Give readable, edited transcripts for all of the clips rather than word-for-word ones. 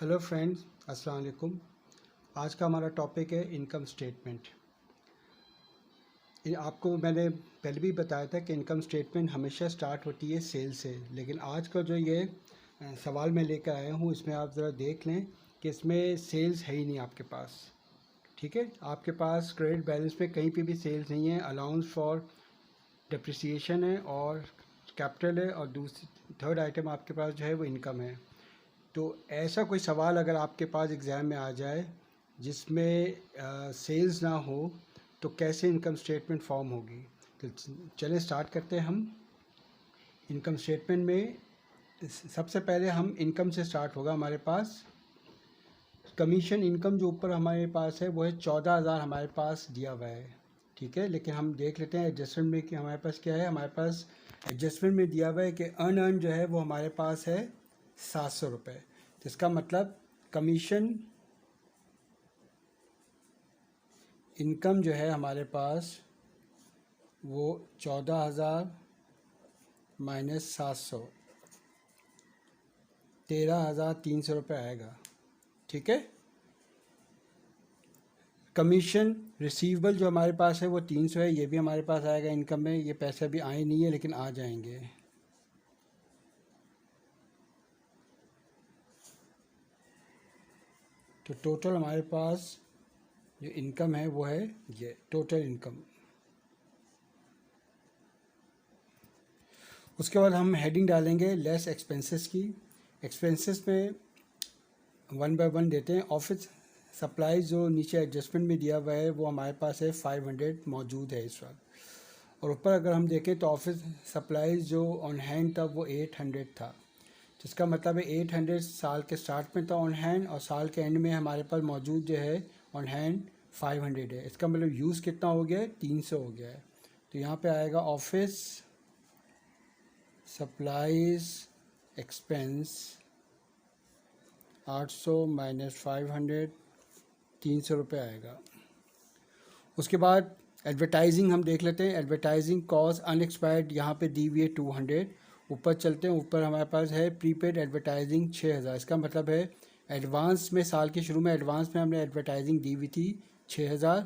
Hello friends, अस्सलाम वालेकुम। आज का हमारा टॉपिक है इनकम स्टेटमेंट। आपको मैंने पहले भी बताया था कि इनकम स्टेटमेंट हमेशा स्टार्ट होती है सेल से, लेकिन आज का जो ये सवाल मैं लेकर आया हूँ इसमें आप ज़रा देख लें कि इसमें सेल्स है ही नहीं आपके पास। ठीक है, आपके पास क्रेडिट बैलेंस में कहीं पे भी सेल्स नहीं है। अलाउंस फॉर डिप्रिसिएशन है और कैपिटल है, और दूसरी थर्ड आइटम आपके पास जो है वो इनकम है। तो ऐसा कोई सवाल अगर आपके पास एग्ज़ाम में आ जाए जिसमें सेल्स ना हो, तो कैसे इनकम स्टेटमेंट फॉर्म होगी। तो चलें स्टार्ट करते हैं हम। इनकम स्टेटमेंट में सबसे पहले हम इनकम से स्टार्ट होगा। हमारे पास कमीशन इनकम जो ऊपर हमारे पास है वो है 14,000 हमारे पास दिया हुआ है। ठीक है, लेकिन हम देख लेते हैं एडजस्टमेंट में कि हमारे पास क्या है। हमारे पास एडजस्टमेंट में दिया हुआ है कि अनअर्न जो है वो हमारे पास है 700 रुपये। तो इसका मतलब कमीशन इनकम जो है हमारे पास वो 14,000 माइनस 700 13,300 रुपये आएगा। ठीक है, कमीशन रिसीवेबल जो हमारे पास है वो 300 है, ये भी हमारे पास आएगा इनकम में। ये पैसे अभी आए नहीं है लेकिन आ जाएंगे। तो टोटल हमारे पास जो इनकम है वो है ये टोटल इनकम। उसके बाद हम हेडिंग डालेंगे लेस एक्सपेंसेस की। एक्सपेंसेस में वन बाय वन देते हैं। ऑफिस सप्लाईज जो नीचे एडजस्टमेंट में दिया हुआ है वो हमारे पास है 500 मौजूद है इस वक्त। और ऊपर अगर हम देखें तो ऑफिस सप्लाईज जो ऑन हैंड था वो 800 था। जिसका मतलब है 800 साल के स्टार्ट में था ऑन हैंड, और साल के एंड में हमारे पास मौजूद जो है ऑन हैंड 500 है। इसका मतलब यूज़ कितना हो गया है, 300 हो गया है। तो यहाँ पे आएगा ऑफिस सप्लाईज एक्सपेंस 800 माइनस 500, 300 रुपये आएगा। उसके बाद एडवर्टाइजिंग हम देख लेते हैं। एडवर्टाइजिंग कॉस्ट अनएक्सपायर्ड यहाँ पे दी हुई है 200। ऊपर चलते हैं, ऊपर हमारे पास है प्रीपेड एडवर्टाइजिंग 6,000। इसका मतलब है एडवांस में साल के शुरू में एडवांस में हमने एडवर्टाइजिंग दी हुई थी 6,000,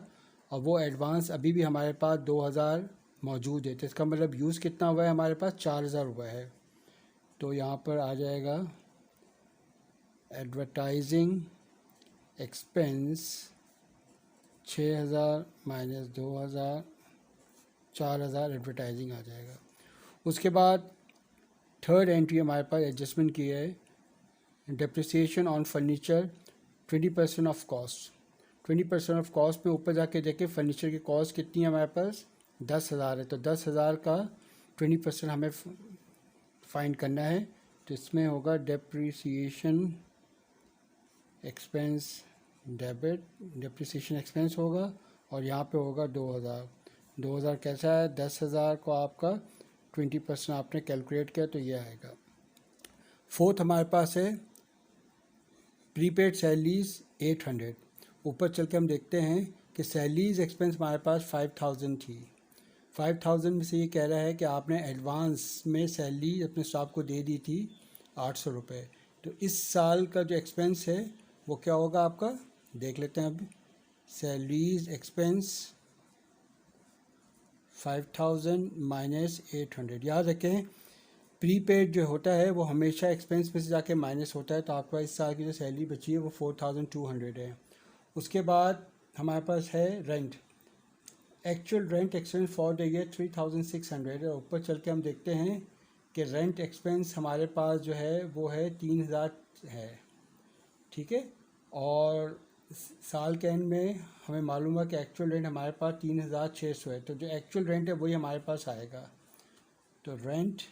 और वो एडवांस अभी भी हमारे पास 2,000 मौजूद है। तो इसका मतलब यूज़ कितना हुआ है, हमारे पास 4,000 हुआ है। तो यहाँ पर आ जाएगा एडवर्टाइजिंग एक्सपेंस 6,000 माइनस 2,000, 4,000 एडवर्टाइजिंग आ जाएगा। उसके बाद थर्ड एंट्री हमारे पास एडजस्टमेंट की है depreciation on furniture 20% of cost. 20% of cost में ऊपर जाके देखें फर्नीचर की कॉस्ट कितनी है हमारे पास 10,000 है। तो 10,000 का 20% हमें फाइंड करना है। तो इसमें होगा depreciation expense debit, depreciation expense होगा, और यहाँ पे होगा 2,000। 2,000 कैसा है, 10,000 को आपका 20% आपने कैलकुलेट किया तो ये आएगा। फोर्थ हमारे पास है प्रीपेड सैलरीज 800। ऊपर चल के हम देखते हैं कि सैलरीज एक्सपेंस हमारे पास 5,000 थी। 5,000 में से ये कह रहा है कि आपने एडवांस में सैलरी अपने स्टाफ को दे दी थी 800 रुपये। तो इस साल का जो एक्सपेंस है वो क्या होगा आपका, देख लेते हैं। अब सैलरीज एक्सपेंस 5,000 माइनस 800। याद रखें प्रीपेड जो होता है वो हमेशा एक्सपेंस में से जाके माइनस होता है। तो आपका इस साल की जो सैलरी बची है वो 4,200 है। उसके बाद हमारे पास है rent. Actual rent expense for the year 3,600 है। ऊपर चल के हम देखते हैं कि रेंट एक्सपेंस हमारे पास जो है वो है 3,000 है। ठीक है, और साल के एंड में हमें मालूम है कि एक्चुअल रेंट हमारे पास 3,600 है। तो जो एक्चुअल रेंट है वही हमारे पास आएगा। तो रेंट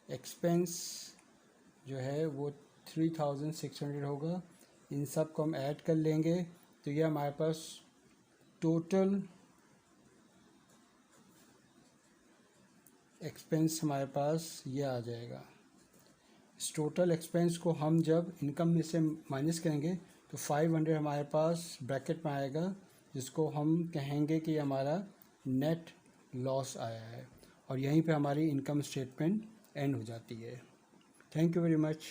एक्सपेंस जो है वो 3,600 होगा। इन सब को हम ऐड कर लेंगे तो ये हमारे पास टोटल एक्सपेंस हमारे पास ये आ जाएगा। इस टोटल एक्सपेंस को हम जब इनकम में से माइनस करेंगे तो 500 हमारे पास ब्रैकेट में आएगा, जिसको हम कहेंगे कि हमारा नेट लॉस आया है। और यहीं पे हमारी इनकम स्टेटमेंट एंड हो जाती है। Thank you very much.